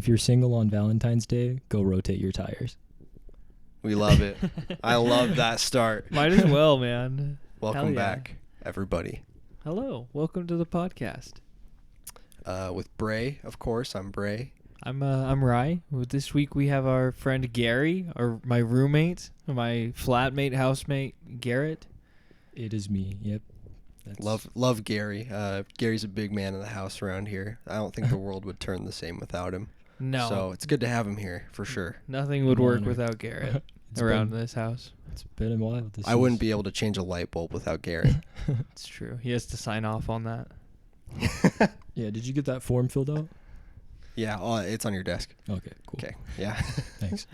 if you're single on Valentine's Day, go rotate your tires. We love it. I love that start. Might as well, man. Welcome Hell yeah. back, everybody. Hello. Welcome to the podcast. With Bray, of course. I'm Bray. I'm Rye. This week we have our friend Gary, or my roommate, my flatmate, housemate, Garrett. It is me. Yep. Love Gary. Gary's a big man in the house around here. I don't think the world would turn the same without him. No. So it's good to have him here, for sure. Nothing would work Honor. whathout Garrett It's around been- this house. It's been a while. I wouldn't be able to change a light bulb without Garrett. It's true. He has to sign off on that. Yeah, did you get that form filled out? Yeah, it's on your desk. Okay, cool. Okay, yeah. Thanks.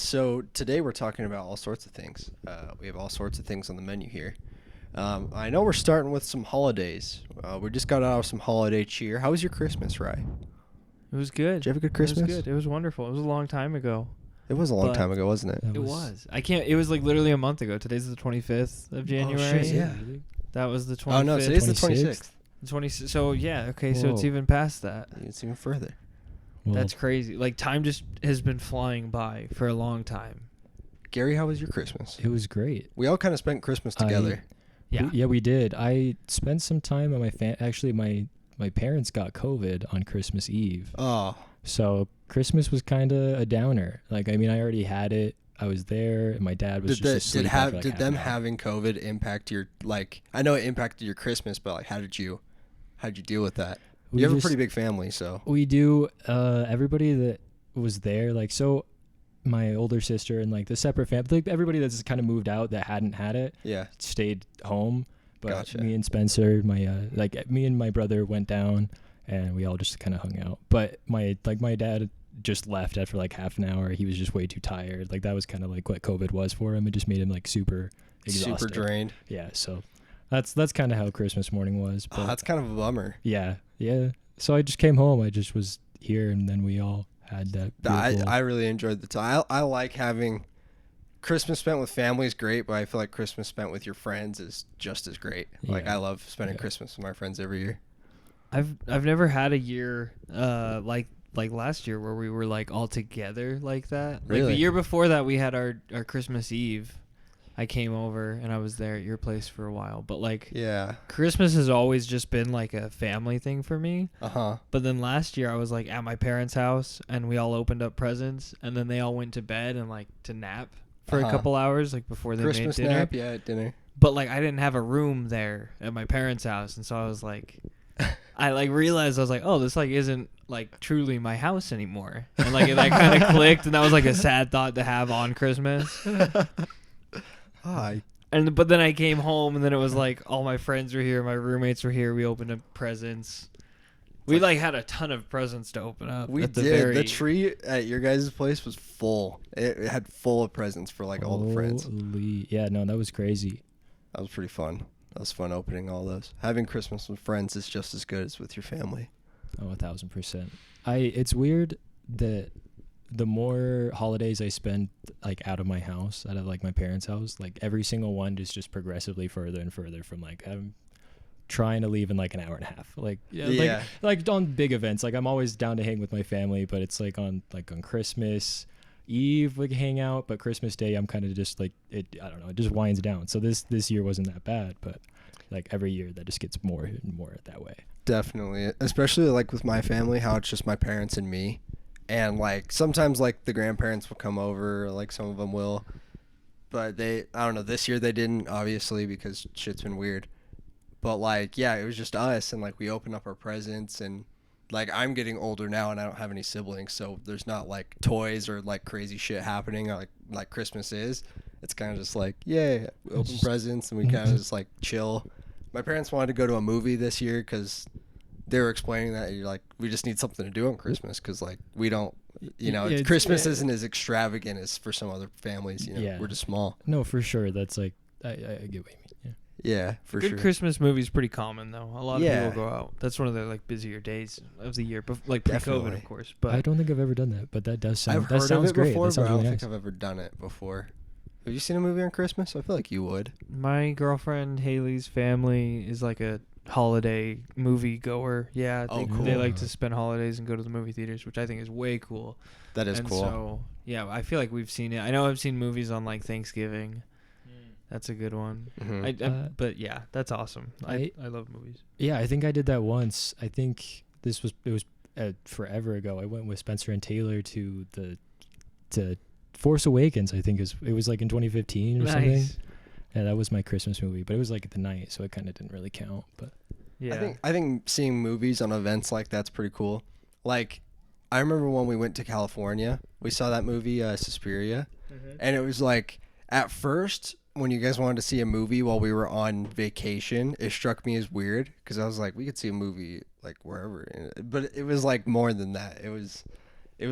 So today we're talking about all sorts of things. We have all sorts of things on the menu here. I know we're starting with some holidays. We just got out of some holiday cheer. How was your Christmas, Rye? It was good. Did you have a good Christmas? It was good. It was wonderful. It was a long time ago. It was a long But- time ago, wasn't it? That It was. It was like literally a month ago. Today's the 25th of January. Oh, shit, yeah. Really? That was the 25th. Oh, no, today's the 26th? 26th. So yeah, okay, so it's Whoa. even past that. It's even further. Well, That's crazy. Like time just has been flying by for a long time. Gary, how was your Christmas? it was great. We all kind of spent Christmas together. Yeah. We did. I spent some time on actually my parents got COVID on Christmas Eve. Oh, So Christmas was kind of a downer. Like, I mean, I already had it. I was there, and my dad was just asleep after, like, did half them an hour. having COVID impact your, like, I know it impacted your Christmas, but like how did you deal with that? We You have a just- pretty big family, so. We do. Everybody that was there, like, so my older sister and like the separate family, like everybody that's kind of moved out that hadn't had it Yeah. stayed home. But Gotcha. me and Spencer, me and my brother went down, and we all just kind of hung out. But my dad just left after like half an hour. He was just way too tired. Like that was kind of like what COVID was for him. It just made him like super exhausted. Super drained. Yeah. So that's kind of how Christmas morning was. But Oh, that's kind of a bummer. yeah. So I just came home. I just was here, and then we all had that. Beautiful, I really enjoyed the time. I like having Christmas spent with family is great, but I feel like Christmas spent with your friends is just as great. Like Yeah. I love spending Yeah. Christmas with my friends every year. I've never had a year like last year where we were like all together like that. Like Really? the year before that we had our Christmas Eve. I came over and I was there at your place for a while. But like Yeah. Christmas has always just been like a family thing for me. Uh-huh. But then last year I was like at my parents' house and we all opened up presents and then they all went to bed and like to nap for Uh-huh. a couple hours like before they Christmas made dinner. nap, yeah, at dinner. But like I didn't have a room there at my parents' house and so I was like I like realized I was like, oh, this like isn't like truly my house anymore. And like that kind of clicked and that was like a sad thought to have on Christmas. Hi. And but then I came home and then it was like all my friends were here, my roommates were here, we opened up presents. We like had a ton of presents to open up. We at the did. very, The tree at your guys' place was full. It had full of presents for like all the friends. Yeah, no, that was crazy. That was pretty fun. That was fun opening all those. Having Christmas with friends is just as good as with your family. Oh, 1,000%. It's weird that the more holidays I spend like out of my house, out of like my parents' house, like every single one is just progressively further and further from like I'm trying to leave in like an hour and a half. Like Yeah. like on big events, like I'm always down to hang with my family, but it's like on Christmas Eve we can hang out, but Christmas Day I'm kind of just like I don't know, it just winds down. So this year wasn't that bad, but like every year that just gets more and more that way. Definitely. Especially like with my family, how it's just my parents and me. And like sometimes like the grandparents will come over, like some of them will. But I don't know, this year they didn't, obviously, because shit's been weird. But like, yeah, it was just us and like we opened up our presents and like I'm getting older now and I don't have any siblings, so there's not like toys or like crazy shit happening like Christmas is. It's kind of just like, yay, we open just- presents and we kind of just like chill. My parents wanted to go to a movie this year because they were explaining that you're like, we just need something to do on Christmas because like we don't, Yeah, it's- Christmas yeah. isn't as extravagant as for some other families. Yeah. We're just small. No, for sure. That's like I get what you mean. Yeah. Yeah, for Good sure. Christmas movie's pretty common though. A lot of Yeah. people go out. That's one of the like busier days of the year, like pre-COVID, Definitely. of course. But I don't think I've ever done that, but that does sound. I've that heard of sounds it great. before, That sounds but I don't really think nice. I've ever done it before. Have you seen a movie on Christmas? I feel like you would. my girlfriend Haley's family is like a holiday movie goer. Yeah, Oh, they cool. like to spend holidays and go to the movie theaters, which I think is way cool. That is and cool. So yeah, I feel like we've seen it. I know I've seen movies on like Thanksgiving. That's a good one. Mhm. But yeah, that's awesome. I love movies. Yeah, I think I did that once. I think it was forever ago. I went with Spencer and Taylor to Force Awakens. I think it was like in 2015 or something. Yeah, that was my Christmas movie, but it was like at the night, so it kind of didn't really count. But Yeah. I think seeing movies on events like that's pretty cool. Like, I remember when we went to California, we saw that movie Suspiria, and it was like at first when you guys wanted to see a movie while we were on vacation, it struck me as weird because I was like, we could see a movie like wherever, but it was like more than that. It was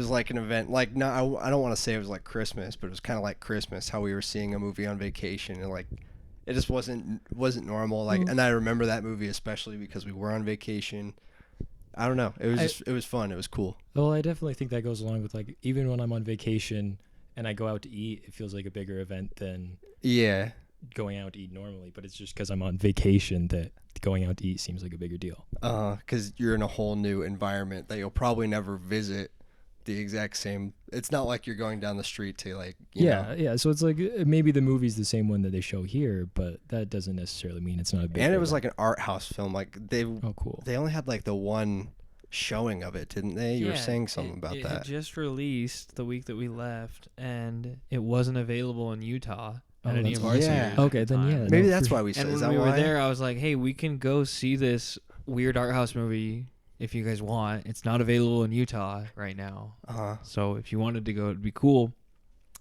like an event. Like, no, I don't want to say it was like Christmas, but it was kind of like Christmas, how we were seeing a movie on vacation, and like it just wasn't normal. Like, and I remember that movie especially because we were on vacation. I don't know. It was it was fun. It was cool. well, I definitely think that goes along with like even when I'm on vacation and I go out to eat, it feels like a bigger event than Yeah. going out to eat normally. But it's just because I'm on vacation that going out to eat seems like a bigger deal. Because you're in a whole new environment that you'll probably never visit the exact same. It's not like you're going down the street to like, you know. Yeah. So it's like maybe the movie's the same one that they show here, but that doesn't necessarily mean it's not a big. And it was event. like an art house film. Like Oh, cool. they only had like the one showing of it, didn't they? You were saying something about it that. It just released the week that we left, and it wasn't available in Utah at any that's of our awesome. theaters. Yeah. Okay, at the then time. yeah. Maybe no, that's for why we said. And Is when that we were why? there, I was like, "Hey, we can go see this weird art house movie if you guys want. It's not available in Utah right now, so if you wanted to go, it'd be cool."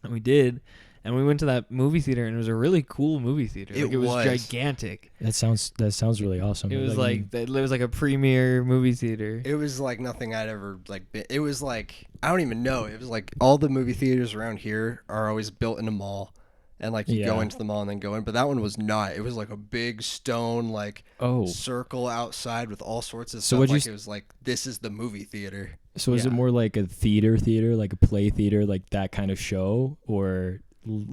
And we did, and we went to that movie theater, and it was a really cool movie theater. It It was was. gigantic. That sounds really awesome. It was like a premier movie theater. It was like nothing I'd ever like been. It was like, I don't even know. It was like all the movie theaters around here are always built in a mall. And like you go Yeah. into the mall and then go in, but that one was not. It was like a big stone like Oh, circle outside with all sorts of So stuff. what'd you Like s- it was like, this is the movie theater. so is it Yeah. more like a theater, like a play theater, like that kind of show, or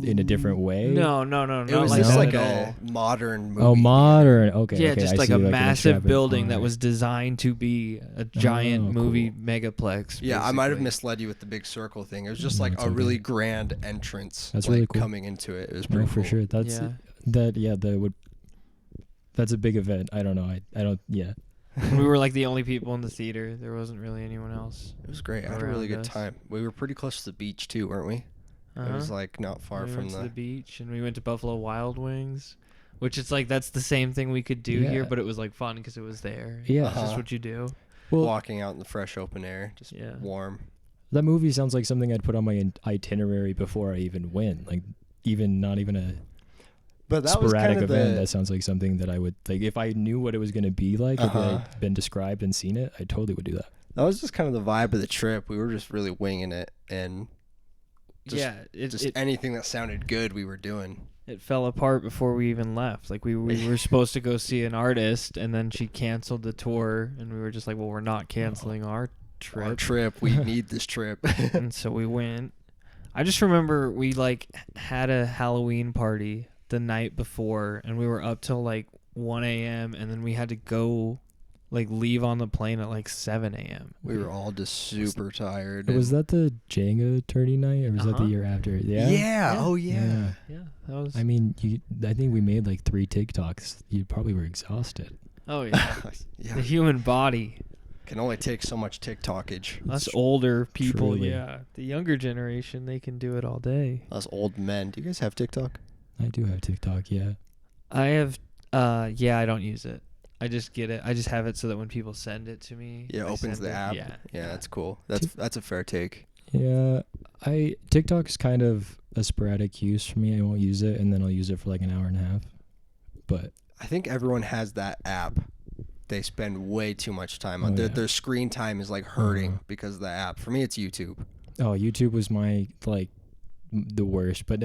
in a different way? No, It not was like just that like at a all. modern movie. Oh, modern. Okay. Yeah, okay, just I like see, a an massive extravagant- building that alright. was designed to be a giant Oh, movie cool. megaplex. Yeah, I might have basically. misled you with the big circle thing. It was just No, like it's a really okay. grand entrance. That's like, really cool. coming into it. It was No, pretty for cool. sure. That's Yeah. that's a big event. I don't know. I don't. Yeah. We were like the only people in the theater. There wasn't really anyone else. It was great. I had a really around good us. time. We were pretty close to the beach too, weren't we? It was like not far we from went to the. the beach, and we went to Buffalo Wild Wings, which it's like that's the same thing we could do here, Yeah. but it was like fun because it was there. Yeah. It's just Uh-huh. what you do. Well, Walking out in the fresh open air, just Yeah. warm. that movie sounds like something I'd put on my itinerary before I even went. Like, not even a But that was sporadic kind of event. the. That sounds like something that I would like if I knew what it was going to be like. If it Uh-huh. had been described and seen it, I totally would do that. That was just kind of the vibe of the trip. We were just really winging it, and Just- yeah, just anything that sounded good, we were doing. it fell apart before we even left. Like we were supposed to go see an artist, and then she canceled the tour, and we were just like, well, we're not canceling our trip. Our trip, we need this trip. And so we went. I just remember we like had a Halloween party the night before, and we were up till like 1 a.m. and then we had to go like leave on the plane at like 7 a.m. We were all just super tired. Was that the Jenga tourney night, or was that the Uh-huh. year after? Yeah. Yeah. Oh yeah. Yeah, that was. I mean, I think we made like 3 TikToks. You probably were exhausted. oh yeah, Yeah. the human body. Can only take so much TikTokage. Us older people, truly. yeah. The younger generation, they can do it all day. Us old men. Do you guys have TikTok? I do have TikTok, yeah. I have. Yeah, I don't use it. I just get it. I just have it so that when people send it to me, Yeah, I opens send the it. app. Yeah, Yeah, that's cool. That's a fair take. Yeah, TikTok's kind of a sporadic use for me. I won't use it, and then I'll use it for like an hour and a half. But I think everyone has that app. They spend way too much time on. Oh, yeah. Their screen time is like hurting Uh-huh. because of the app. For me, it's YouTube. YouTube was my the worst. But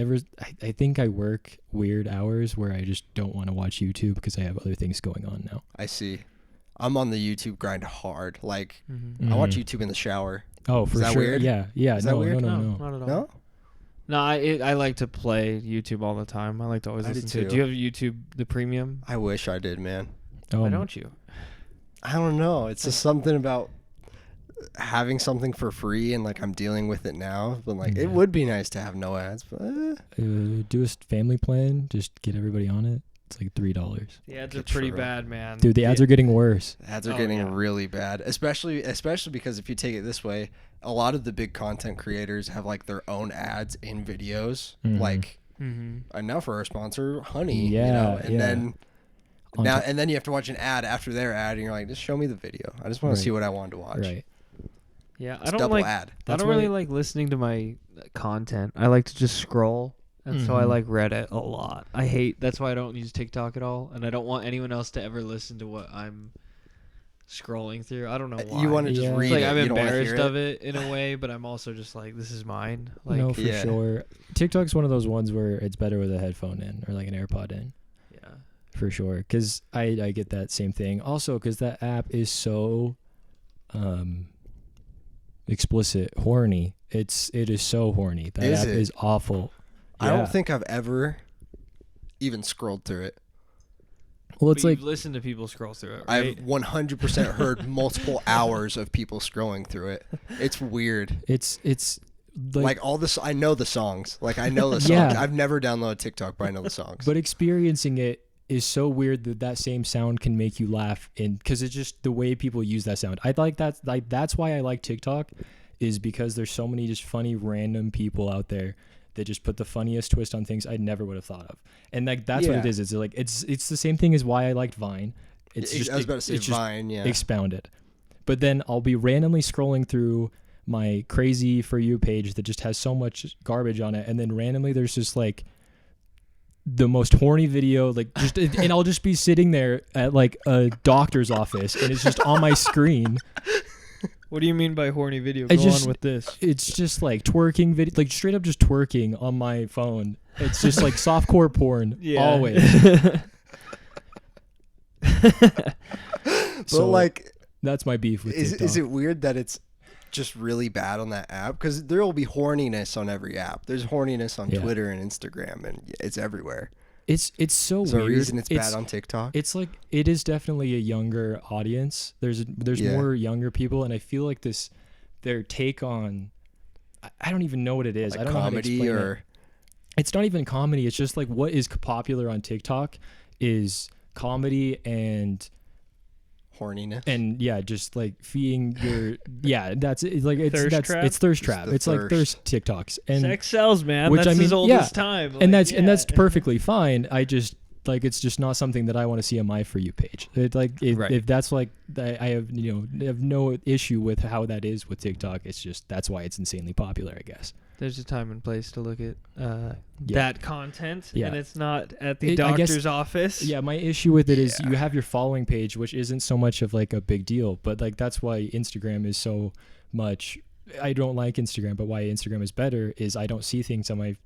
I think I work weird hours where I just don't want to watch YouTube because I have other things going on now. I see. I'm on the YouTube grind hard. Like Mm-hmm. I watch Mhm. YouTube in the shower. Oh, for that sure. weird? Yeah. Is that no, weird? No, No, no. not at all. No? No, I like to play YouTube all the time. I like to always I do listen to it. too. Do you have YouTube the premium? I wish I did, man. Why don't you? I don't know. It's just something about having something for free, and like I'm dealing with it now. But like Yeah. it would be nice to have no ads. But Do a family plan. Just get everybody on it. It's like $3. The ads are Get pretty true. bad, man. Dude, the ads are getting worse. ads are Oh, getting yeah. really bad, especially because if you take it this way, a lot of the big content creators have like their own ads in videos. Mhm. Like Mm-hmm. now for our sponsor, Honey. Yeah, and yeah. then. On Now top- and then you have to watch an ad after their ad, and you're like, just show me the video. I just want Right. to see what I wanted to watch. Right. Yeah, It's I don't double like. ad. I That's don't really why- like listening to my content. I like to just scroll, and so I Mhm. like Reddit a lot. I hate. That's why I don't use TikTok at all, and I don't want anyone else to ever listen to what I'm scrolling through. I don't know why. You want to just Yeah. It's read like it. I'm you don't wanna hear embarrassed it. of it in a way, but I'm also just like, this is mine. Like, No, for Yeah. sure. TikTok's one of those ones where it's better with a headphone in or like an AirPod in. yeah. For sure, because I get that same thing. Also, because that app is so explicit, horny. It is so horny. That Is app it? is awful. I Yeah. don't think I've ever even scrolled through it. Well, it's But like you've listened to people scroll through it, right? I've 100% heard multiple hours of people scrolling through it. It's weird. it's Like all this, I know the songs. Like I know the songs. Yeah. I've never downloaded TikTok, but I know the songs. but experiencing it is so weird that same sound can make you laugh, and because it's just the way people use that sound. I like that. Like that's why I like TikTok, is because there's so many just funny random people out there that just put the funniest twist on things I never would have thought of. And like that's what it Yeah. is. It's like it's the same thing as why I liked Vine. It's just I was about to say it's just Vine. Yeah. expounded. But then I'll be randomly scrolling through my crazy For You page that just has so much garbage on it, and then randomly there's just like the most horny video, like just and I'll just be sitting there at like a doctor's office, and it's just on my screen. What do you mean by horny video? I Go just- on with this. It's just like twerking video, like straight up just twerking on my phone. It's just like softcore porn, always. But So like, that's my beef with is TikTok. it weird that it's just really bad on that app? Because there will be horniness on every app. There's horniness on Yeah. Twitter and Instagram, and it's everywhere. It's so Is there a weird. reason it's bad on TikTok? It's like it is definitely a younger audience. There's Yeah. more younger people, and I feel like their take on I don't even know what it is. Like I don't know how to comedy explain or it. It's not even comedy. It's just like what is popular on TikTok is comedy and horniness. yeah, just like feeding your that's it. Like it's Thirst that's trap? it's thirst Just trap. the It's like thirst. thirst TikToks and Sex sells, man. which That's I mean, as old yeah. as time. and Like, that's yeah. perfectly fine. I just like it's just not something that I want to see on my For You page. Right. If that's like I have have no issue with how that is with TikTok. It's just that's why it's insanely popular, I guess. There's a time and place to look at Yeah. that content, Yeah. and it's not at the I guess- doctor's office. Yeah, my issue with it is Yeah. you have your following page, which isn't so much of like a big deal, but like that's why Instagram is so much. I don't like Instagram, but why Instagram is better is I don't see things on my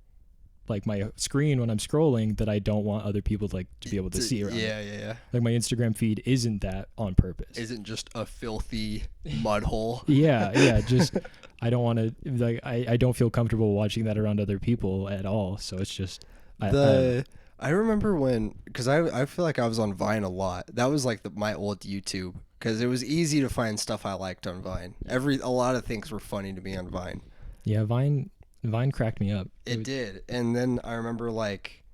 screen when I'm scrolling that I don't want other people to be able to see around. me. Yeah. Like my Instagram feed isn't that on purpose. Isn't just a filthy mud hole. Yeah, just I don't want to I don't feel comfortable watching that around other people at all. So it's just I remember when, because I feel like I was on Vine a lot. That was like my old YouTube, because it was easy to find stuff I liked on Vine. A lot of things were funny to me on Vine. yeah, Vine cracked me up. It did. And then I remember like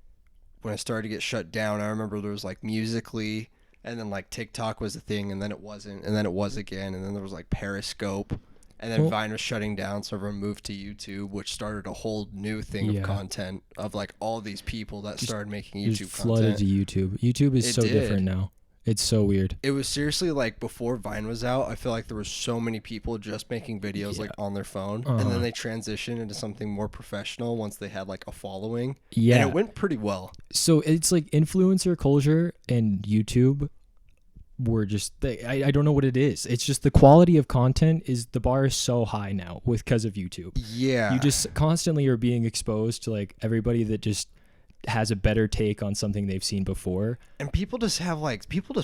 when I started to get shut down, I remember there was like Musical.ly, and then like TikTok was a thing, and then it wasn't, and then it was again, and then there was like Periscope, and then Well- Vine was shutting down, so everyone moved to YouTube, which started a whole new thing Yeah. of content of like all these people that Just- started making Just YouTube flooded content. to YouTube. YouTube is It so did. different now. It's so weird. It was seriously like before Vine was out, I feel like there was so many people just making videos Yeah. like on their phone, and Uh-huh. then they transitioned into something more professional once they had like a following, Yeah. and it went pretty well. So it's like influencer culture and YouTube were just I don't know what it is. It's just the quality of content the bar is so high now because of YouTube. Yeah, You just constantly are being exposed to like everybody that just has a better take on something they've seen before. And people just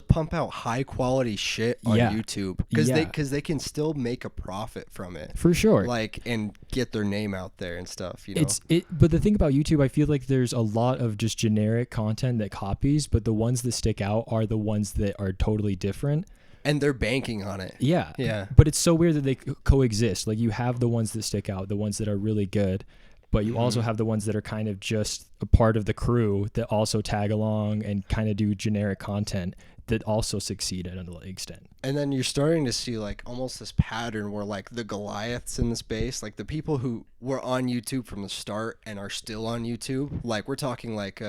pump out high quality shit on Yeah. YouTube because Yeah. they can still make a profit from it, For sure. like, and get their name out there and stuff. You know, But the thing about YouTube, I feel like there's a lot of just generic content that copies, but the ones that stick out are the ones that are totally different. and they're banking on it. Yeah. Yeah. But it's so weird that they coexist. Like you have the ones that stick out, the ones that are really good, but you also have the ones that are kind of just a part of the crew that also tag along and kind of do generic content that also succeed at an extent. And then you're starting to see like almost this pattern where like the Goliaths in the space, like the people who were on YouTube from the start and are still on YouTube, like we're talking like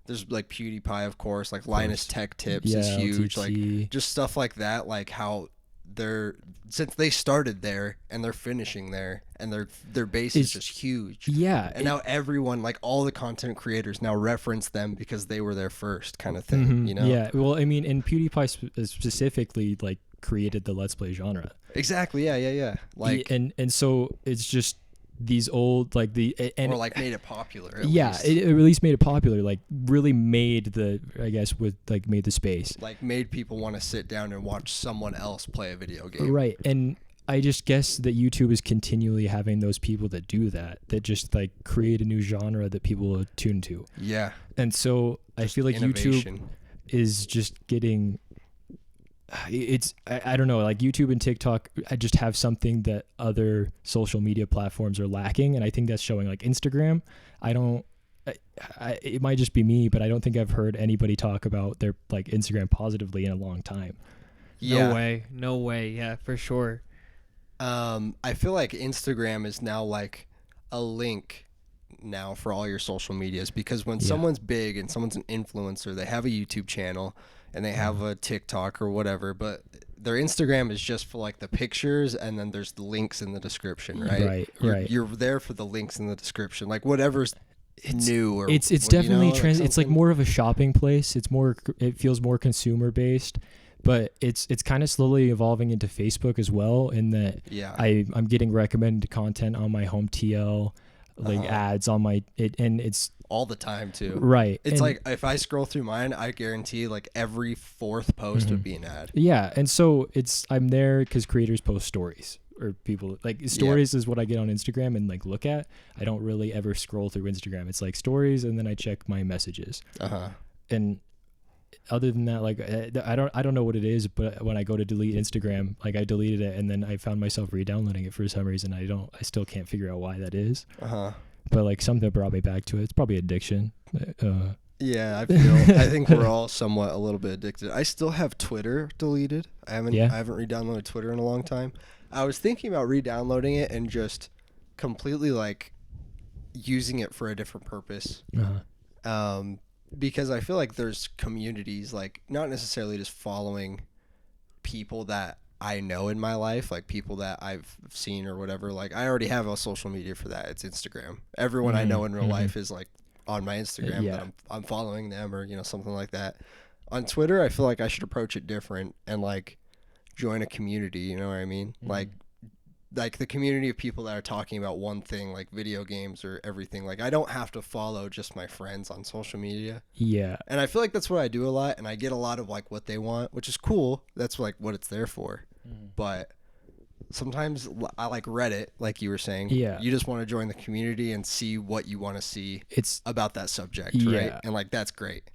there's like PewDiePie, of course, like Linus Tech Tips is huge, LTT. like just stuff like that, like how they're, since they started there and they're finishing there and their base is just huge. Yeah. And now everyone, like all the content creators now reference them because they were there first, kind of thing, you know? Yeah. Well, I mean, and PewDiePie specifically like created the Let's Play genre. Exactly. Yeah. Like, and so it's just these old like the and or like made it popular. At yeah, least. it at least made it popular. Like really made the, I guess, with like made the space. Like made people want to sit down and watch someone else play a video game. Right. And I just guess that YouTube is continually having those people that do that just like create a new genre that people will tune to. Yeah. And so I feel like YouTube Innovation. is just getting, I don't know, like YouTube and TikTok, I just have something that other social media platforms are lacking. And I think that's showing. Like Instagram, it might just be me, but I don't think I've heard anybody talk about their like Instagram positively in a long time. Yeah. No way. Yeah, for sure. I feel like Instagram is now like a link now for all your social medias, because when someone's big and someone's an influencer, they have a YouTube channel and they have a TikTok or whatever, but their Instagram is just for like the pictures, and then there's the links in the description, right? Right. You're there for the links in the description, like whatever's new or it's what, definitely you know, like it's like something. more of a shopping place. It feels more consumer based, but it's kind of slowly evolving into Facebook as well, in that Yeah. I'm getting recommended content on my home TL, like ads on my and it's all the time too. right. It's And- like if I scroll through mine, I guarantee like every fourth post would be an ad. yeah, and so I'm there because creators post stories, or people like stories is what I get on Instagram and like look at. I don't really ever scroll through Instagram. It's like stories, and then I check my messages. And other than that, like I don't know what it is, but when I go to delete Instagram, like I deleted it and then I found myself re-downloading it for some reason. I still can't figure out why that is. But like something brought me back to it. It's probably addiction. Yeah, I think we're all somewhat a little bit addicted. I still have Twitter deleted. I haven't re-downloaded Twitter in a long time. I was thinking about re-downloading it and just completely like using it for a different purpose. Because I feel like there's communities, like not necessarily just following people that I know in my life, like people that I've seen or whatever. Like I already have a social media for that. It's Instagram. Everyone I know in real life is like on my Instagram that I'm following them, or, you know, something like that. On Twitter, I feel like I should approach it different and like join a community, you know what I mean? Like the community of people that are talking about one thing, like video games or everything. Like I don't have to follow just my friends on social media. Yeah. And I feel like that's what I do a lot, and I get a lot of like what they want, which is cool. That's like what it's there for. But sometimes I like Reddit, like you were saying. Yeah. You just want to join the community and see what you want to see It's about that subject, Yeah. right? And like that's great.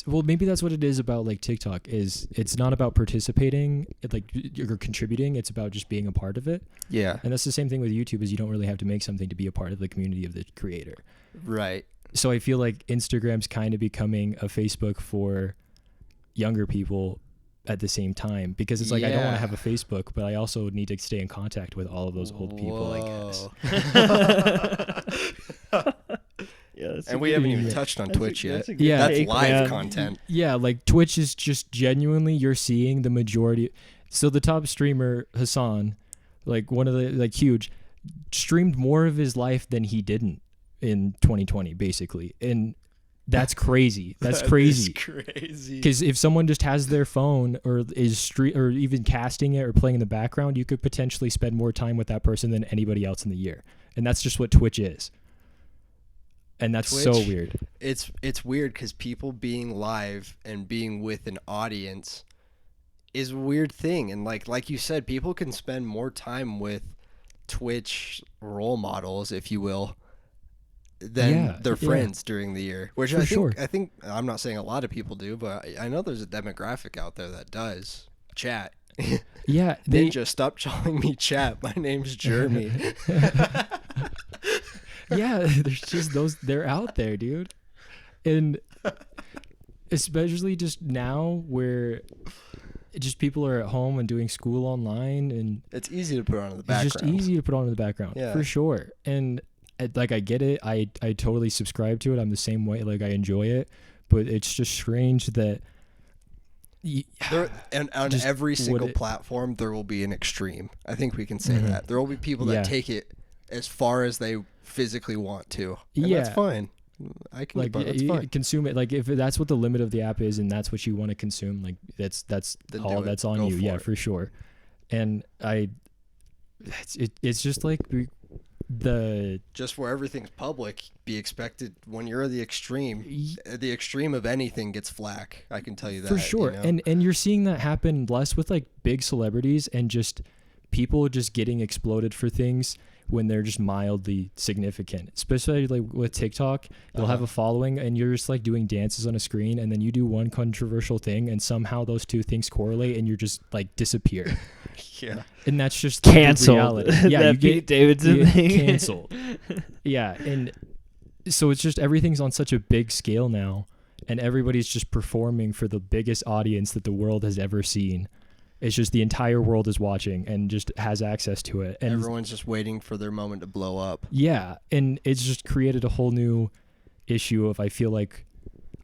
well, maybe that's what it is about like TikTok. Is it's not about participating, like you're contributing. It's about just being a part of it. Yeah. And that's the same thing with YouTube. Is you don't really have to make something to be a part of the community of the creator. Right. So I feel like Instagram's kind of becoming a Facebook for younger people at the same time, because it's like I don't want to have a Facebook, but I also need to stay in contact with all of those old people, I guess. Yeah, And we haven't even touched on Twitch yet. Yeah. That's live content. Yeah, like Twitch is just genuinely, you're seeing the majority. So the top streamer, Hassan, like one of the, like huge, streamed more of his life than he didn't in 2020, basically. And that's crazy. That's crazy. Crazy. Because if someone just has their phone or is or even casting it or playing in the background, you could potentially spend more time with that person than anybody else in the year. And that's just what Twitch is. And that's so Twitch, weird. it's weird because people being live and being with an audience is a weird thing. And like you said, people can spend more time with Twitch role models, if you will, than Yeah, their yeah. friends during the year. Which For sure. I think I'm not saying a lot of people do, but I know there's a demographic out there that does. Chat. Yeah, Ninja, stop calling me chat. My name's Jeremy. yeah, there's just those, they're out there, dude. And especially just now where just people are at home and doing school online, and It's easy to put on in the it's background. just easy to put on in the background. Yeah. For sure. And like I get it. I totally subscribe to it. I'm the same way. Like I enjoy it, but it's just strange that And on Just every would single it- platform, there will be an extreme. I think we can say Mhm. that. There will be people that Yeah. take it as far as they physically want to. And Yeah. that's fine. I can like that's you fine. consume it. Like if that's what the limit of the app is and that's what you want to consume, like that's Then all do it. that's on Go you. for Yeah, it. for sure. And it's just like the Just where everything's public, be expected when you're the extreme. The extreme of anything gets flack. I can tell you that. for sure. you know? And you're seeing that happen less with like big celebrities and just people just getting exploded for things when they're just mildly significant. Especially like with TikTok, you'll have Uh-huh. a following and you're just like doing dances on a screen, and then you do one controversial thing and somehow those two things correlate and you're just like disappear. yeah. And that's just the Canceled. reality. Yeah, That you Pete get Davidson you get thing. canceled. Yeah, and so it's just everything's on such a big scale now, and everybody's just performing for the biggest audience that the world has ever seen. It's just the entire world is watching and just has access to it. And Everyone's just waiting for their moment to blow up. yeah, and it's just created a whole new issue of I feel like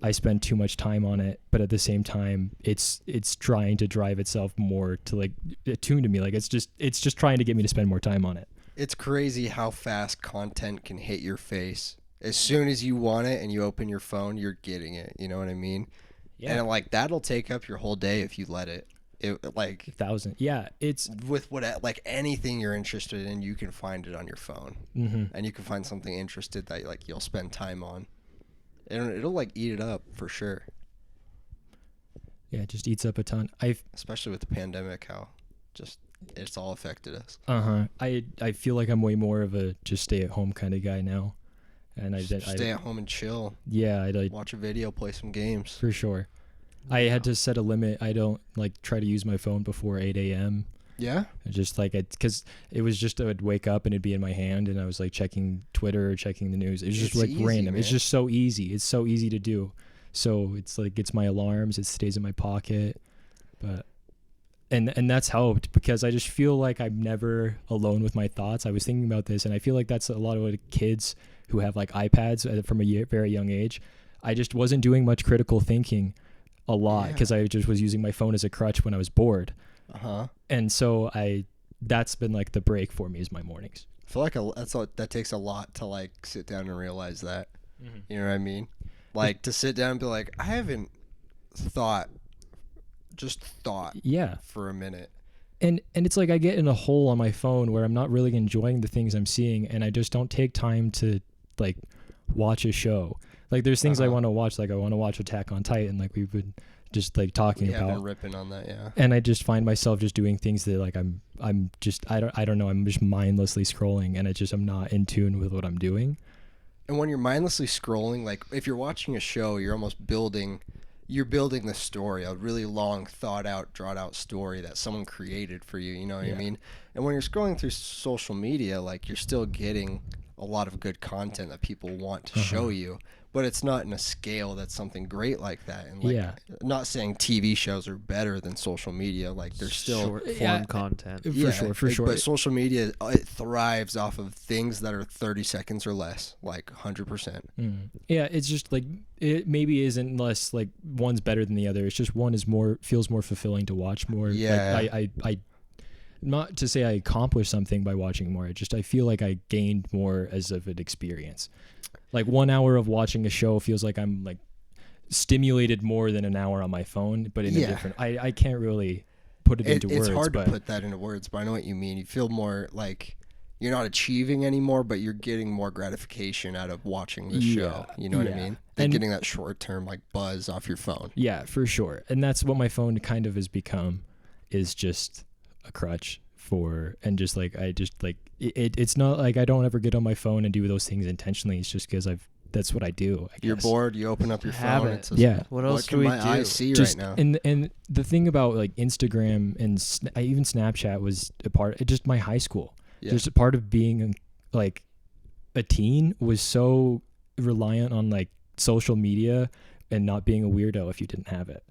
I spend too much time on it, but at the same time it's trying to drive itself more to like attune to me. Like it's just trying to get me to spend more time on it. It's crazy how fast content can hit your face. As soon as you want it and you open your phone, you're getting it. You know what I mean? And like that'll take up your whole day if you let it. It like 1,000. Yeah, it's with what like anything you're interested in, you can find it on your phone, and you can find something interested that like you'll spend time on. And it'll like eat it up for sure. yeah, it just eats up a ton. Especially with the pandemic, how just it's all affected us. I feel like I'm way more of a just stay at home kind of guy now, and Just stay at home and chill, yeah, I like watch a video, play some games. for sure. I had to set a limit. I don't like try to use my phone before 8 a.m. Yeah. Just like because it was just I would wake up and it'd be in my hand and I was like checking Twitter or checking the news. It's just It's like easy, random. It's man. just so easy. It's so easy to do. So it's like it's my alarms. It stays in my pocket, but and that's helped because I just feel like I'm never alone with my thoughts. I was thinking about this and I feel like that's a lot of what kids who have like iPads from a very young age. I just wasn't doing much critical thinking a lot Yeah. because I just was using my phone as a crutch when I was bored. Uh-huh. And so that's been like the break for me is my mornings. I feel like that takes a lot to like sit down and realize that. You know what I mean? Like to sit down and be like, I haven't thought Yeah. for a minute. And it's like I get in a hole on my phone where I'm not really enjoying the things I'm seeing and I just don't take time to like watch a show. Like there's things I Uh-huh. want to watch, like I want to watch Attack on Titan, like we've been just like talking Yeah, I've been about. ripping on that, yeah. And I just find myself just doing things that like I'm just I don't know, I'm just mindlessly scrolling and I'm not in tune with what I'm doing. And when you're mindlessly scrolling, like if you're watching a show, you're almost building the story, a really long, thought out, drawn out story that someone created for you, you know what I Yeah. mean? And when you're scrolling through social media, like you're still getting a lot of good content that people want to show you, but it's not in a scale that's something great like that. And like, Yeah. not saying TV shows are better than social media, like they're still short form Yeah. content. For sure. But social media, it thrives off of things that are 30 seconds or less, like 100%. Yeah, it's just like it maybe isn't less like one's better than the other. It's just one is feels more fulfilling to watch more. Yeah. Like I not to say I accomplished something by watching more. I feel like I gained more as of an experience. Like 1 hour of watching a show feels like I'm like stimulated more than an hour on my phone, but in a Yeah. different. I can't really put it into It's words. hard but to put that into words, but I know what you mean. You feel more like you're not achieving anymore, but you're getting more gratification out of watching the show. You know what I mean? Than And getting that short term like buzz off your phone. yeah, for sure. And that's what my phone kind of has become, is just a crutch for, and just like I just like it's not like I don't ever get on my phone and do those things intentionally. It's just because that's what I do. I guess. You're bored, you open up your phone. Habit. And it says, Yeah. What else can do we my do? eyes see Just right now? and the thing about like Instagram and even Snapchat was a part. Just my high school. Yeah. Just a part of being like a teen was so reliant on like social media and not being a weirdo if you didn't have it.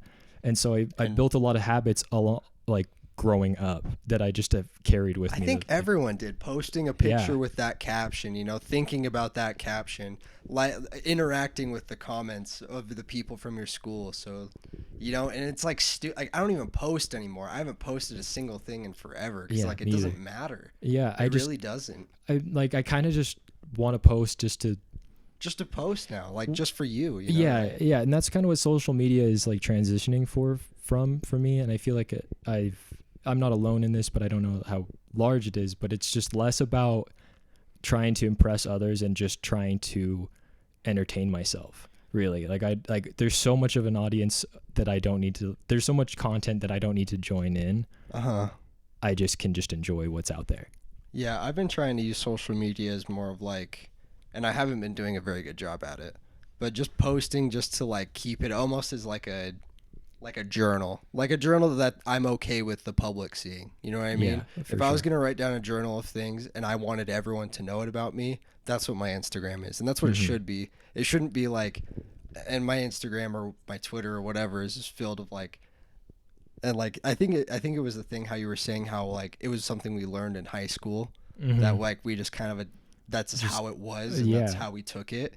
And so I And- built a lot of habits along like growing up that I just have carried with I me. think that- everyone did, posting a picture Yeah. with that caption, you know, thinking about that caption, like interacting with the comments of the people from your school. So, you know, and it's like, like I don't even post anymore. I haven't posted a single thing in forever because Yeah, like it me doesn't either. matter. yeah, It I just really doesn't. I kind of just want to post just to Just to post now, like just for you. You know? yeah, and that's kind of what social media is like transitioning for me, and I feel like I'm not alone in this, but I don't know how large it is, but it's just less about trying to impress others and just trying to entertain myself. Really, like there's so much of an audience that I don't need to. There's so much content that I don't need to join in. I just can just enjoy what's out there. Yeah, I've been trying to use social media as more of like, and I haven't been doing a very good job at it, but just posting just to like keep it almost as like a journal, that I'm okay with the public seeing. You know what I mean? Yeah, for If I was sure. gonna write down a journal of things and I wanted everyone to know it about me, that's what my Instagram is, and that's what it should be. It shouldn't be like, and my Instagram or my Twitter or whatever is just filled with like. And like I think it was the thing how you were saying how like it was something we learned in high school that like we just kind of that's just how it was and that's yeah. how we took it,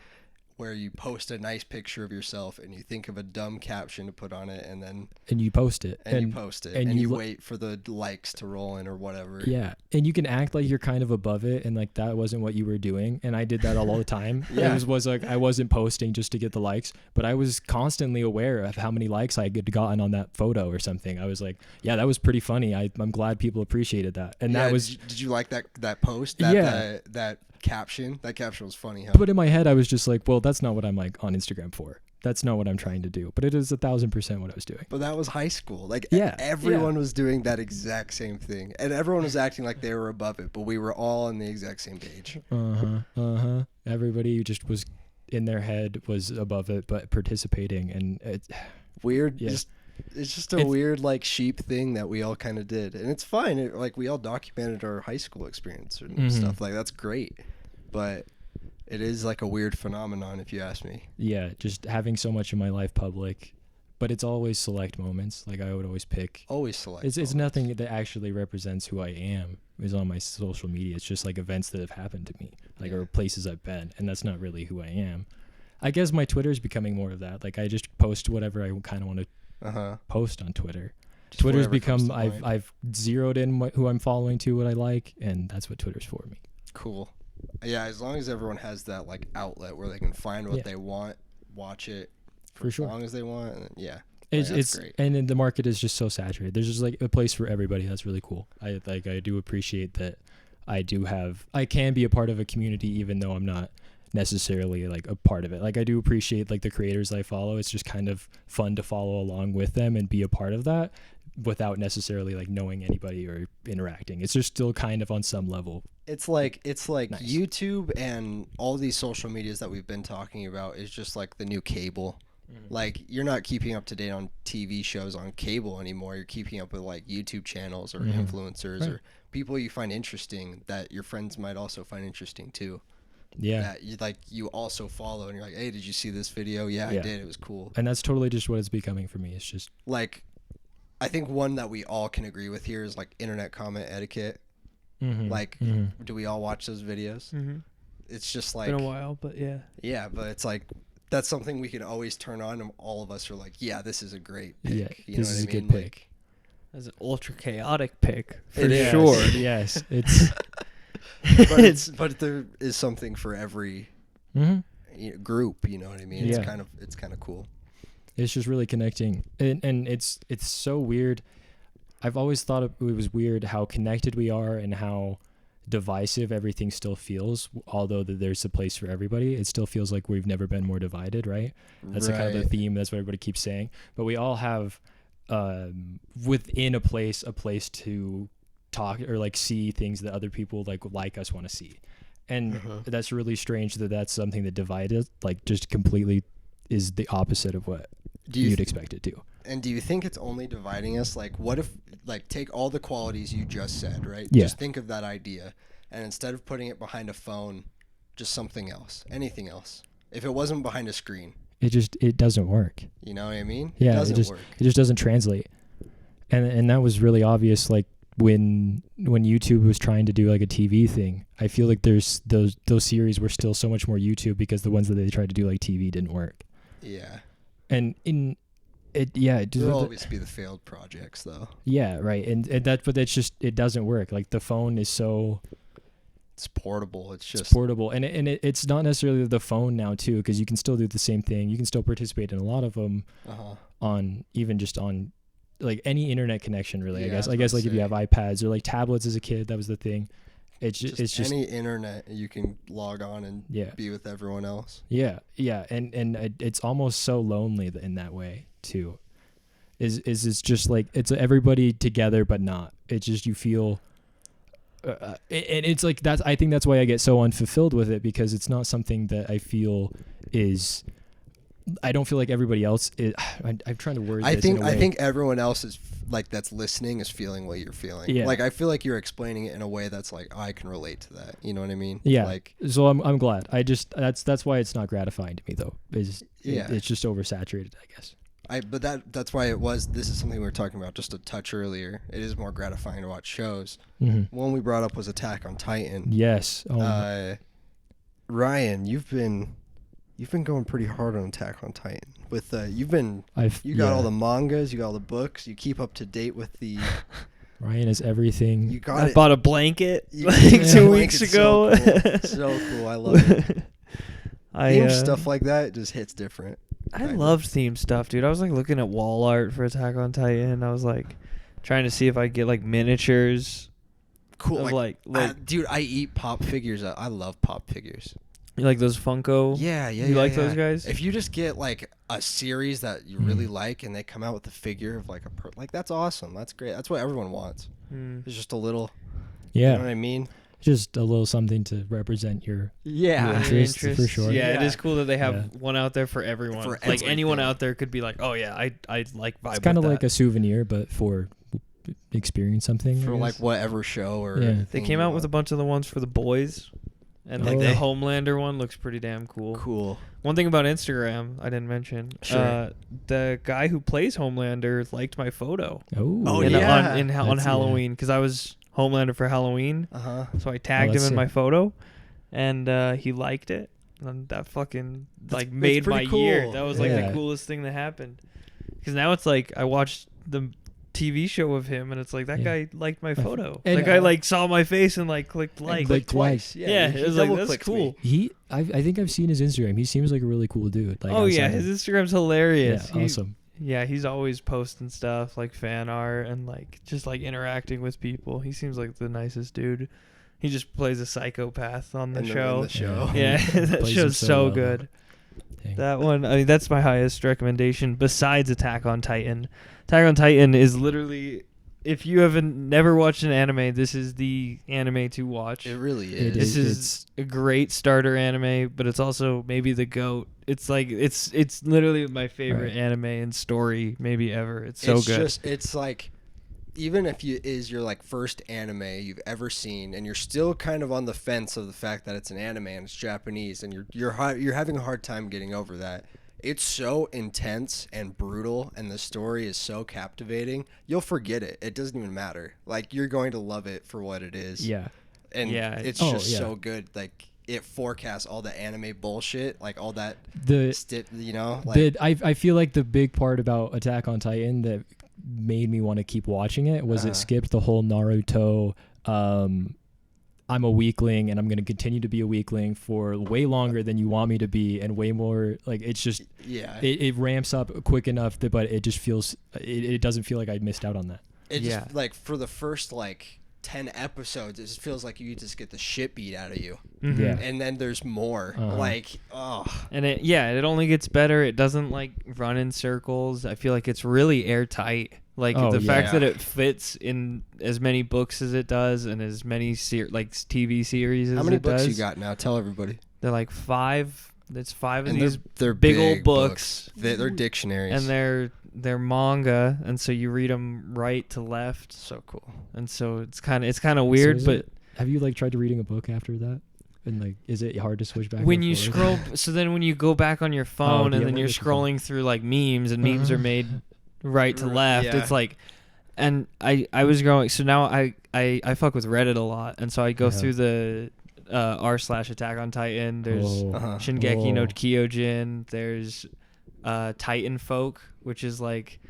where you post a nice picture of yourself and you think of a dumb caption to put on it and then And you post it, you post it and and you you wait for the likes to roll in or whatever. Yeah, and you can act like you're kind of above it, and like that wasn't what you were doing. And I did that all the time. Yeah. It was like I wasn't posting just to get the likes, but I was constantly aware of how many likes I had gotten on that photo or something. I was like, yeah, that was pretty funny. I'm glad people appreciated that, and Yeah, that was. did you like that post? That caption. That caption was funny, huh? But in my head, I was just like, well, that's not what I'm like on Instagram for. That's not what I'm trying to do. But it is 1,000% what I was doing. But that was high school. Like Yeah, everyone yeah. was doing that exact same thing, and everyone was acting like they were above it. But we were all on the exact same page. Everybody just was in their head was above it, but participating, and it. Weird. Yeah. It's just a It's- weird like sheep thing that we all kind of did, and it's fine. Like we all documented our high school experience and Mhm. stuff. Like that's great, but it is like a weird phenomenon if you ask me. Yeah, just having so much of my life public, but it's always select moments. Like I would always pick. Always select. It's moments. nothing that actually represents who I am is on my social media. It's just like events that have happened to me, like or places I've been, and that's not really who I am. I guess my Twitter is becoming more of that. Like I just post whatever I kind of want to post on Twitter. Just Twitter's whatever comes become to mind. I've zeroed in who I'm following to, what I like, and that's what Twitter's for me. Cool. Yeah, as long as everyone has that like outlet where they can find what Yeah. they want, watch it For sure. as long as they want. And yeah. It's that's great. and then the market is just so saturated. There's just like a place for everybody. That's really cool. I do appreciate that. I can be a part of a community even though I'm not necessarily like a part of it. Like I do appreciate like the creators I follow. It's just kind of fun to follow along with them and be a part of that without necessarily like knowing anybody or interacting. It's just still kind of on some level. It's like Nice. YouTube and all these social medias that we've been talking about is just like the new cable. Like you're not keeping up to date on TV shows on cable anymore. You're keeping up with like YouTube channels or influencers or people you find interesting that your friends might also find interesting too. Yeah. That you also follow and you're like, hey, did you see this video? Yeah, I Yeah. did. It was cool. And that's totally just what it's becoming for me. It's just Like, I think one that we all can agree with here is like internet comment etiquette. Like, do we all watch those videos? It's just like, Been a while, but yeah. yeah, but it's like, that's something we can always turn on and all of us are like, yeah, this is a great pick. yeah, You this know is a what I mean? good Like, pick. That's an ultra chaotic pick for It is. sure. Yes, it's but there is something for every group, you know what I mean? Yeah. It's kind of cool. It's just really connecting, and it's so weird. I've always thought it was weird how connected we are and how divisive everything still feels, although there's a place for everybody, it still feels like we've never been more divided, right? That's the kind of the Right. theme. That's what everybody keeps saying. But we all have within a place to talk or like see things that other people like us want to see. And Uh-huh. that's really strange that that's something that divided like just completely is the opposite of what Do you you'd expect it to. And do you think it's only dividing us? Like, what if, like, take all the qualities you just said, right? Yeah. Just think of that idea, and instead of putting it behind a phone, just something else, anything else. If it wasn't behind a screen, It doesn't work. you know what I mean? Yeah, it doesn't just work. it just doesn't translate. And that was really obvious like when YouTube was trying to do like a TV thing. I feel like there's those series were still so much more YouTube because the ones that they tried to do like TV didn't work. Yeah. And in it There'll always be the failed projects, though. yeah, right. And that but that's just it doesn't work. Like the phone is so It's portable. It's just it's portable, and it's not necessarily the phone now too, because you can still do the same thing. You can still participate in a lot of them uh-huh. on even just on like any internet connection, really. Yeah, I guess like if you say. have iPads or like tablets as a kid, that was the thing. It's just any internet you can log on and yeah, be with everyone else. yeah, and it's almost so lonely in that way too. Is it's just like it's everybody together but not. It's just you feel. And it's like that's. I think that's why I get so unfulfilled with it, because it's not something that I feel is. I don't feel like everybody else is. I'm trying to word this in a way. I think everyone else is like that's listening is feeling what you're feeling. Yeah. Like I feel like you're explaining it in a way that's like I can relate to that. You know what I mean? Yeah. Like So I'm glad. I just that's why it's not gratifying to me though. Yeah. It's just oversaturated, I guess. but that's why it was. This is something we were talking about just a touch earlier. It is more gratifying to watch shows. Mm-hmm. One we brought up was Attack on Titan. Yes. Ryan, you've been going pretty hard on Attack on Titan. With you got all the mangas, you got all the books, you keep up to date with the. Ryan is everything. You got I it. bought a blanket You- like yeah, 2 weeks blanket's ago. So cool. I love it. I Theme stuff like that just hits different. I loved theme stuff, dude. I was like looking at wall art for Attack on Titan. I was like trying to see if I could get like miniatures. Cool. Of, Like, like dude, I eat pop figures. I love pop figures. like those Funko. Yeah. You like those guys? If you just get like a series that you really like and they come out with a figure of like like that's awesome. That's great. That's what everyone wants. Mm. It's just a little. Yeah. You know what I mean? Just a little something to represent your. Yeah, Your interests, for sure. Yeah, it Yeah. is cool that they have Yeah. one out there for everyone. For like anyone everything. out there could be like, oh yeah, I like vibe. It's kind of with like that. a souvenir, but for experience something. For I like guess. whatever show or. Yeah. They came out with a bunch of the ones for the boys, and like Oh. the Homelander one looks pretty damn cool. Cool. One thing about Instagram I didn't mention. Sure. The guy who plays Homelander liked my photo. Oh, on yeah. on That's- Halloween, because I was Homelander for Halloween, Uh huh. so I tagged him that's in my sick. photo, and he liked it, and that fucking like that's made my pretty year. cool. That was like Yeah. the coolest thing that happened. Because now it's like I watched the TV show of him, and it's like that Yeah. guy liked my photo. And, that guy like saw my face and like clicked like. clicked twice. Yeah, he it was like, double that's clicked me. cool. I think I've seen his Instagram. He seems like a really cool dude. Like Oh yeah, outside his of- Instagram's hilarious. Yeah, awesome. Yeah, he's always posting stuff like fan art and like just like interacting with people. He seems like the nicest dude. He just plays a psychopath on the In show. the show. Yeah, that Plays him show's so so well. good. Dang. That one, I mean, that's my highest recommendation besides Attack on Titan. Attack on Titan is literally, if you haven't never watched an anime, this is the anime to watch. It really It is. This is a great starter anime, but it's also maybe the GOAT. It's like it's literally my favorite Right. anime and story maybe ever. It's so it's good. Just, it's like, even if you is your like first anime you've ever seen, and you're still kind of on the fence of the fact that it's an anime and it's Japanese, and you're having a hard time getting over that. It's so intense and brutal, and the story is so captivating. You'll forget it. It doesn't even matter. Like you're going to love it for what it is. Yeah. And Yeah. it's Oh, just yeah. so good. Like it forecasts all the anime bullshit, like all that The you know, like I feel like the big part about Attack on Titan that made me want to keep watching it was it skipped the whole Naruto I'm a weakling and I'm going to continue to be a weakling for way longer than you want me to be, and way more like it's just yeah. it ramps up quick enough that, but it just feels it doesn't feel like I missed out on that. It Yeah. just like for the first like 10 episodes, it just feels like you just get the shit beat out of you. Mhm. Yeah. And then there's more. Uh-huh. Like, oh. And it only gets better. It doesn't like run in circles. I feel like it's really airtight. Like Oh, the fact yeah. that it fits in as many books as it does and as many like TV series as How many it books does. you got now? Tell everybody. They're like 5. It's 5 of And these they're big old books. They're dictionaries. and they're manga, and so you read them right to left, so cool. and so it's kind of weird. is But it- Have you like tried to reading a book after that? And like, is it hard to switch back? when and you forth? scroll, so then when you go back on your phone yeah, and then what you're is the phone? scrolling through like memes, and memes are made right to left. Yeah. It's like, and I was going. So now I fuck with Reddit a lot, and so I go Yeah. through the r/Attack on Titan. There's Oh. Uh-huh. Shingeki no Oh. Kyojin. There's Titan Folk, which is like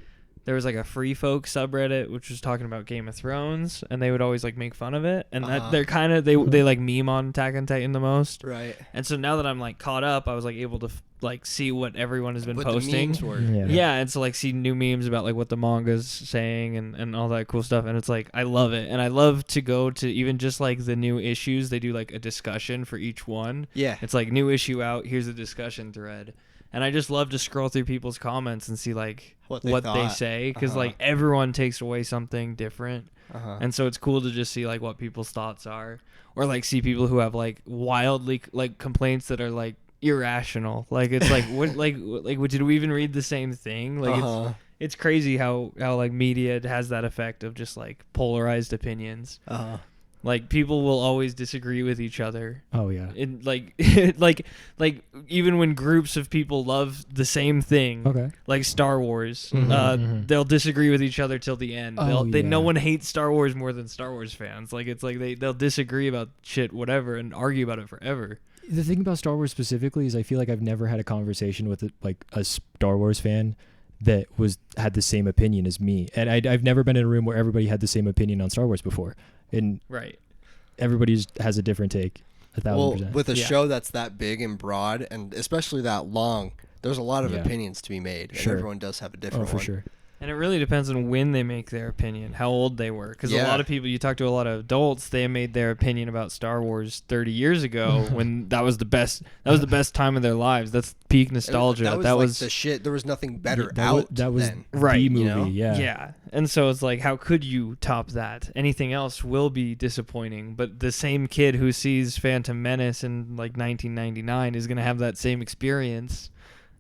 there was like a Free Folk subreddit which was talking about Game of Thrones, and they would always like make fun of it, and Uh-huh. that they're kind of they like meme on Attack on Titan the most. Right. And so now that I'm like caught up, I was like able to like see what everyone has been What posting. the memes were. Yeah. Yeah, and so like see new memes about like what the manga's saying and all that cool stuff, and it's like I love it, and I love to go to even just like the new issues. They do like a discussion for each one. Yeah. It's like new issue out, here's a discussion thread, and I just love to scroll through people's comments and see like What what they they thought. say, because Uh-huh. like everyone takes away something different. Uh-huh. And so it's cool to just see like what people's thoughts are, or like see people who have like wildly like complaints that are like irrational. Like it's like what like did we even read the same thing? Like Uh-huh. it's crazy how like media has that effect of just like polarized opinions. Uh-huh. Like people will always disagree with each other. Oh yeah. In like like even when groups of people love the same thing, Okay. like Star Wars, Mhm, mhm. they'll disagree with each other till the end. Oh, No yeah. one hates Star Wars more than Star Wars fans. Like it's like they'll disagree about shit, whatever, and argue about it forever. The thing about Star Wars specifically is I feel like I've never had a conversation with like a Star Wars fan that had the same opinion as me, and I've never been in a room where everybody had the same opinion on Star Wars before, and Right. everybody has a different take. 1,000%. Well, with a Yeah. show that's that big and broad, and especially that long, there's a lot of Yeah. opinions to be made, and Sure. everyone does have a different for one. sure. And it really depends on when they make their opinion, how old they were. Because a Yeah. lot of people, you talk to a lot of adults, they made their opinion about Star Wars 30 years ago when that was the best time of their lives. That's peak nostalgia. That was That like was the shit. There was nothing better that was, out that was then. Right, the you movie. know? Yeah. Yeah. And so it's like, how could you top that? Anything else will be disappointing. But the same kid who sees Phantom Menace in like 1999 is going to have that same experience.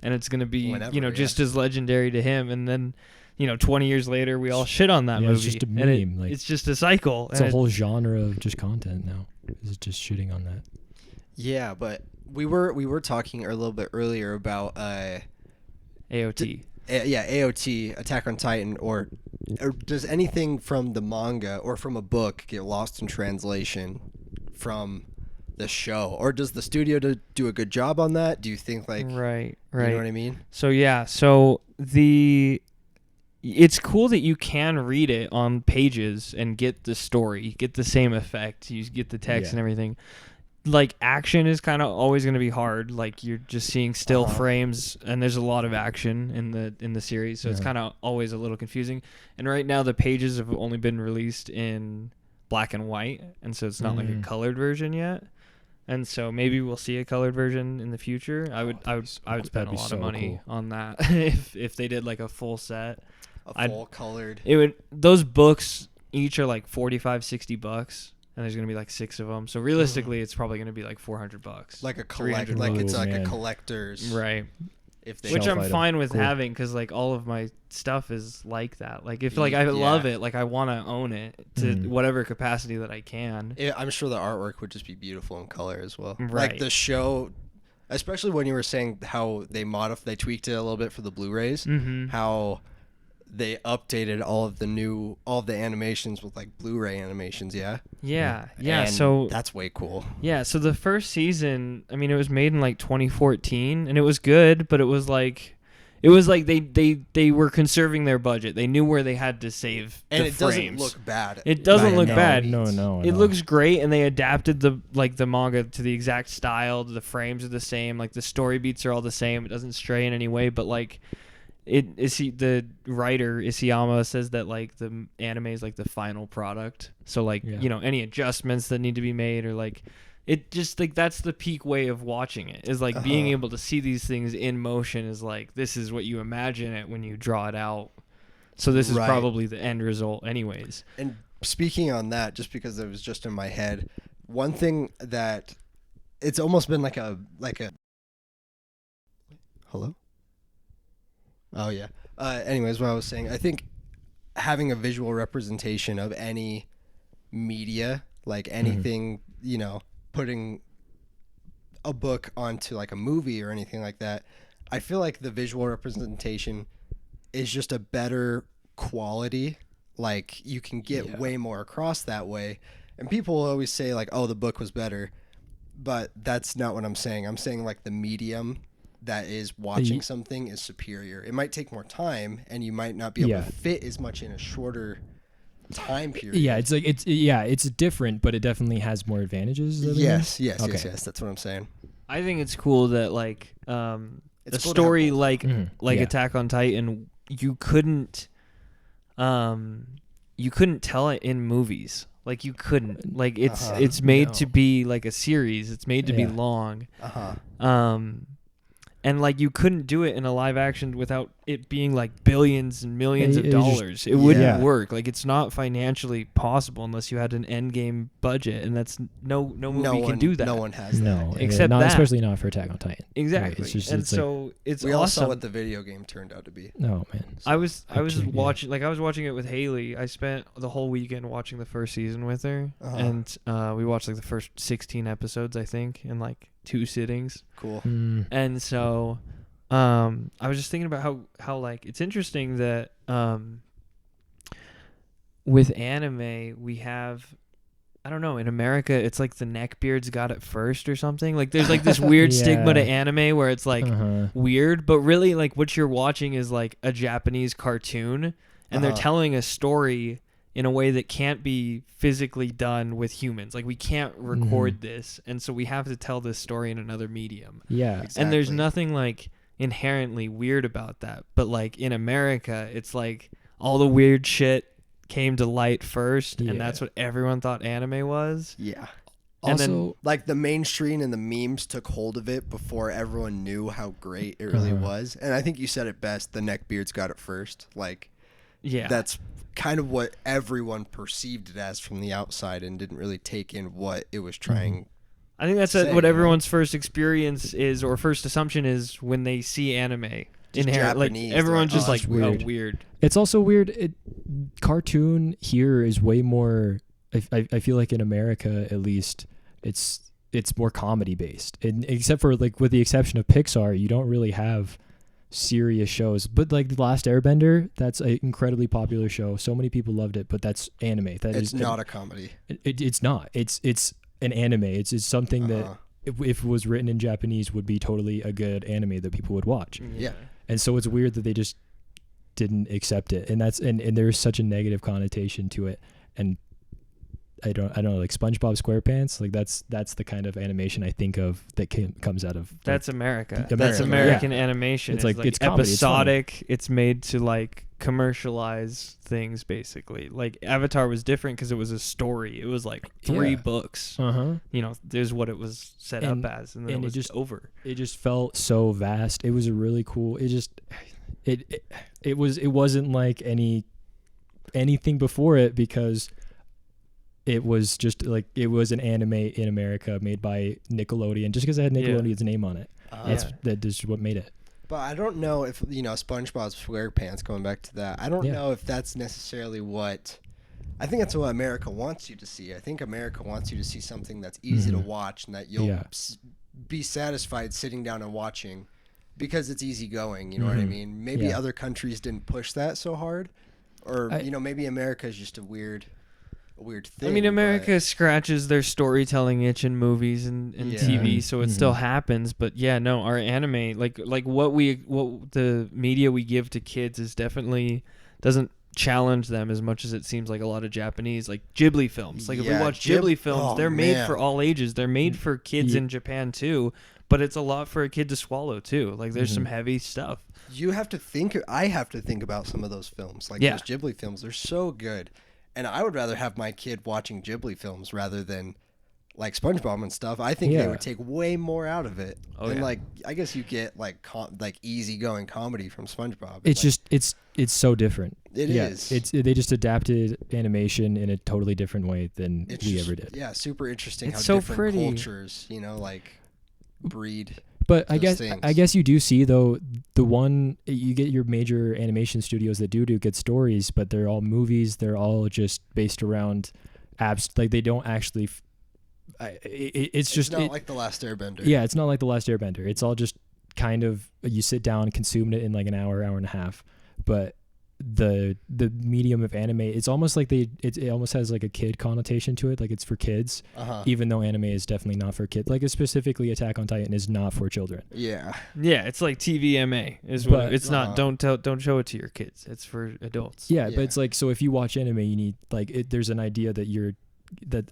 And it's going to be, Whenever, you know, yeah. just as legendary to him. And then, you know, 20 years later, we all shit on that Yeah, movie. it's just a And meme, like- it's just a cycle. It's and a whole genre of just content now. It's just shitting on that. Yeah, but we were talking a little bit earlier about AOT. AOT, Attack on Titan, or does anything from the manga or from a book get lost in translation from the show, or does the studio do a good job on that? Do you think like Right. you know what I mean? So yeah, it's cool that you can read it on pages and get the story, get the same effect, you get the text Yeah. and everything. Like action is kind of always going to be hard. Like you're just seeing still Uh-huh. frames, and there's a lot of action in the series, so it's Yeah. kind of always a little confusing. And right now the pages have only been released in black and white, and so it's not like a Mm. colored version yet. And so maybe we'll see a colored version in the future. I would spend that'd a be lot so of money cool. on that if they did like a full set. A full colored. It would those books each are like $45-$60, and there's gonna be like 6 of them. So realistically, it's probably gonna be like $400. Like a $300. like it's Oh, like a man. collector's, right? if they Which Shelf I'm item. fine with Cool. having, because like all of my stuff is like that. Like if like Yeah. I love it, like I want to own it to Mm. whatever capacity that I can. I'm sure the artwork would just be beautiful in color as well. Right. Like the show, especially when you were saying how they tweaked it a little bit for the Blu-rays, Mm-hmm. how they updated all of the animations with like Blu-ray animations, yeah. Yeah. And So that's way cool. yeah, so the first season, I mean, it was made in like 2014, and it was good, but it was like they were conserving their budget. They knew where they had to save And the it frames. doesn't look bad. It doesn't by look any bad. means. No. It looks great, and they adapted the manga to the exact style. The frames are the same, like the story beats are all the same. It doesn't stray in any way, but like the writer Isayama says that like the anime is like the final product. So like any adjustments that need to be made, or like it just like that's the peak way of watching it, is like being able to see these things in motion, is like this is what you imagine it when you draw it out. So this is probably the end result anyways. And speaking on that, just because it was just in my head, one thing that it's almost been like a hello? Oh yeah. Anyways, what I was saying, I think having a visual representation of any media, like anything, putting a book onto like a movie or anything like that, I feel like the visual representation is just a better quality. Like you can get way more across that way. And people will always say like, oh, the book was better, but that's not what I'm saying. I'm saying like the medium that is watching something is superior. It might take more time, and you might not be able to fit as much in a shorter time period. Yeah, it's like it's different, but it definitely has more advantages. Yes. That's what I'm saying. I think it's cool that like a cool story like Attack on Titan, you couldn't tell it in movies. Like you couldn't. Like it's made to be like a series. It's made to be long. And like you couldn't do it in a live action without it being like billions and millions of dollars. It wouldn't work. Like it's not financially possible unless you had an end game budget, and that's no movie can do that. No one has that. No, except not, that. especially not for Attack on Titan. Exactly. Right? It's we awesome. all saw what the video game turned out to be. No, man. I was watching it with Haley. I spent the whole weekend watching the first season with her, and we watched like the first 16 episodes, I think, in like 2 sittings. Cool. And so I was just thinking about how like it's interesting that with anime we have, I don't know, in America it's like the neckbeards got it first or something. Like there's like this weird stigma to anime where it's like weird, but really like what you're watching is like a Japanese cartoon, and they're telling a story in a way that can't be physically done with humans. Like we can't record this, and so we have to tell this story in another medium. Yeah. Exactly. And there's nothing like inherently weird about that. But like in America, it's like all the weird shit came to light first, and that's what everyone thought anime was. Yeah. And also, then, like the mainstream and the memes took hold of it before everyone knew how great it really was. And I think you said it best, the neckbeards got it first. Like that's kind of what everyone perceived it as from the outside and didn't really take in what it was trying. I think that's what everyone's first experience is, or first assumption is, when they see anime. Like everyone's just like, weird. Oh, weird. It's also weird. Cartoon here is way more. I feel like in America, at least, it's more comedy based, and except for like with the exception of Pixar, you don't really have serious shows. But like The Last Airbender, that's an incredibly popular show. So many people loved it, but that's anime. It's not a comedy. It's not. It's an anime. It's something that if it was written in Japanese would be totally a good anime that people would watch. Yeah. And so it's weird that they just didn't accept it, and there's such a negative connotation to it. And I don't know, like SpongeBob SquarePants, like that's the kind of animation I think of that comes out of. That's America. America. That's American animation. It's like it's comedy, episodic. It's made to like commercialize things, basically. Like Avatar was different because it was a story. It was like 3 books. There's what it was set up as, and then it was just over. It just felt so vast. It was a really cool. It wasn't like anything before it, because it was just like it was an anime in America made by Nickelodeon, just because it had Nickelodeon's name on it. That is what made it. But I don't know if SpongeBob SquarePants, going back to that, I don't know if that's necessarily what. I think that's what America wants you to see. I think America wants you to see something that's easy to watch and that you'll be satisfied sitting down and watching, because it's easygoing. You know what I mean? Maybe other countries didn't push that so hard, or maybe America is just a weird thing. I mean, America scratches their storytelling itch in movies and TV, so it still happens. But our anime, like what the media we give to kids is definitely doesn't challenge them as much as it seems like a lot of Japanese, like Ghibli films. Like if we watch Ghibli films, they're made for all ages. They're made for kids in Japan too, but it's a lot for a kid to swallow too. Like there's some Mhm. heavy stuff. You have to think. I have to think about some of those films, like Yeah. those Ghibli films. They're so good, and I would rather have my kid watching Ghibli films rather than like SpongeBob and stuff. I think they Yeah. would take way more out of it. Oh, and yeah. like, I guess you get like like easygoing comedy from SpongeBob. It's like, just it's so different. It is. It's they just adapted animation in a totally different way than it's we just- ever did. Yeah, super interesting It's how so different pretty. cultures, like breed. But I those guess things. you do see though the one you get your major animation studios that do good stories, but they're all movies. They're all just based around apps. Like they don't actually. It's just not like The Last Airbender. yeah. It's not like The Last Airbender. It's all just kind of you sit down, consume it in like an hour and a half. But the medium of anime, it's almost like it almost has like a kid connotation to it. Like it's for kids, Uh-huh. even though anime is definitely not for kids. Like specifically Attack on Titan is not for children. Yeah. Yeah, it's like TVMA is what But- it's not. Don't show it to your kids. It's for adults. Yeah, Yeah. but it's like so if you watch anime, you need like there's an idea that you're that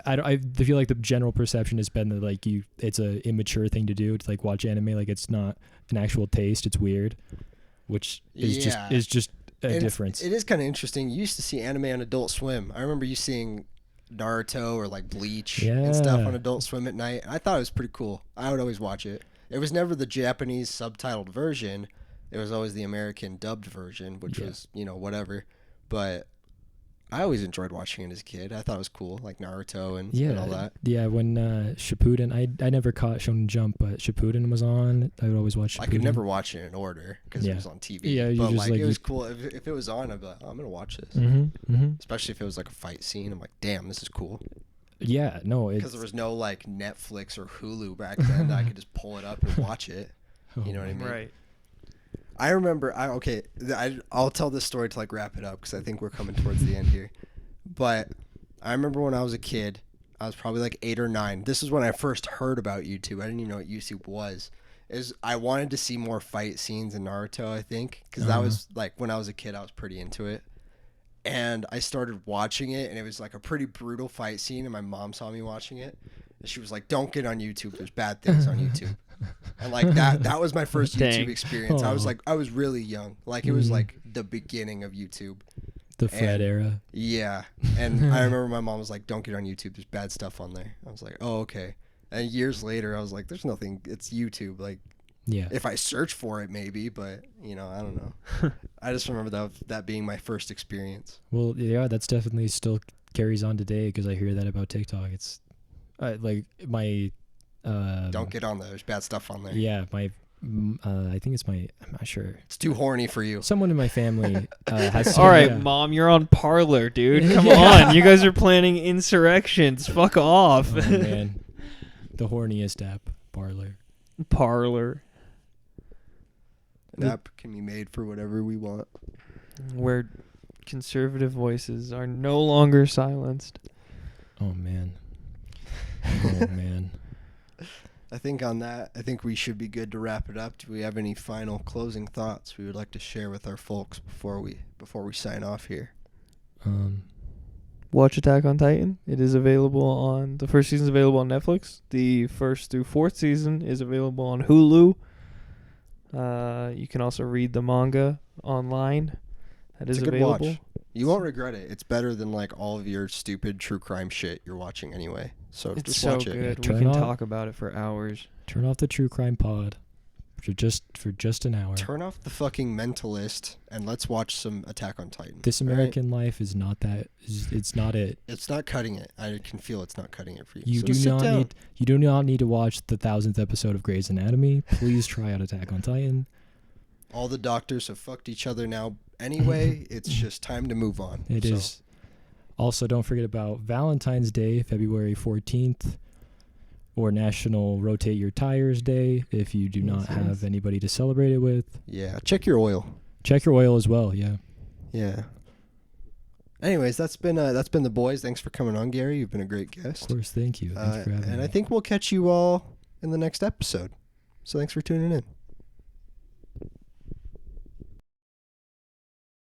I feel like the general perception has been that like it's a immature thing to do to like watch anime. Like it's not an actual taste. It's weird, which is Yeah. just a And difference. It is kind of interesting. You used to see anime on Adult Swim. I remember you seeing Naruto or like Bleach and stuff Yeah. on Adult Swim at night. I thought it was pretty cool. I would always watch it. It was never the Japanese subtitled version. It was always the American dubbed version, which Yeah. was, whatever. But I always enjoyed watching it as a kid. I thought it was cool, like Naruto and all that. Yeah, when Shippuden, I never caught Shonen Jump, but Shippuden was on. I would always watch Shippuden. I could never watch it in order because Yeah. it was on TV. Yeah, you but just, like, like, it was you- cool. If it was on, I'd be like, oh, I'm gonna watch this. Mm-hmm. Especially if it was like a fight scene. I'm like, damn, this is cool. Yeah, no, Because it's there was no like Netflix or Hulu back then that I could just pull it up and watch it. You know what I mean? Right. I remember. I'll tell this story to like wrap it up because I think we're coming towards the end here. But I remember when I was a kid, I was probably like 8 or 9. This is when I first heard about YouTube. I didn't even know what YouTube was. I wanted to see more fight scenes in Naruto, I think, because that was like when I was a kid, I was pretty into it. And I started watching it, and it was like a pretty brutal fight scene. And my mom saw me watching it, and she was like, "Don't get on YouTube. There's bad things on YouTube." And like that was my first YouTube Dang. experience. I was Aw. like, I was really young. Like it was Mhm. like the beginning of YouTube. the Fred era. Yeah. And I remember my mom was like, "Don't get on YouTube. There's bad stuff on there." I was like, "Oh, okay." And years later, I was like, "There's nothing. It's YouTube. Like, Yeah. if I search for it, maybe, but I don't know." I just remember that being my first experience. Well, yeah, that's definitely still carries on today because I hear that about TikTok. It's like my Don't get on there. There's bad stuff on there. yeah, my I think it's I'm not sure. It's too horny for you. Someone in my family has All right, yeah. Mom, you're on Parlor, dude. Come Yeah. on, you guys are planning insurrections. Fuck off. Oh man. The horniest app, Parlor. Parlor, An app can be made for whatever we want. where conservative voices are no longer silenced. Oh man. Oh man. I think we should be good to wrap it up. Do we have any final closing thoughts we would like to share with our folks before we sign off here? Watch Attack on Titan. It is available the first season's available on Netflix. The first through fourth season is available on Hulu. You can also read the manga online. That is It's a good available. watch. You won't regret it. It's better than like all of your stupid true crime shit you're watching anyway. So It's just so watch it. good. Turn We can on- talk about it for hours. Turn off the true crime pod for just an hour. Turn off the fucking Mentalist and let's watch some Attack on Titan. This all right? American Life is not that. It's not it. It's not cutting it. I can feel it's not cutting it for you. You So do just sit not down. need. You do not need to watch the 1000th episode of Grey's Anatomy. Please try out Attack on Titan. All the doctors have fucked each other now anyway. It's just time to move on. It is. Also, don't forget about Valentine's Day, February 14th, or National Rotate Your Tires Day if you do not Yes, have yes. anybody to celebrate it with. Yeah. Check your oil. Check your oil as well. Yeah. Yeah. Anyways, that's been the boys. Thanks for coming on, Gary. You've been a great Of guest. course. Thank you. Thanks for having and me. I think we'll catch you all in the next episode. So thanks for tuning in.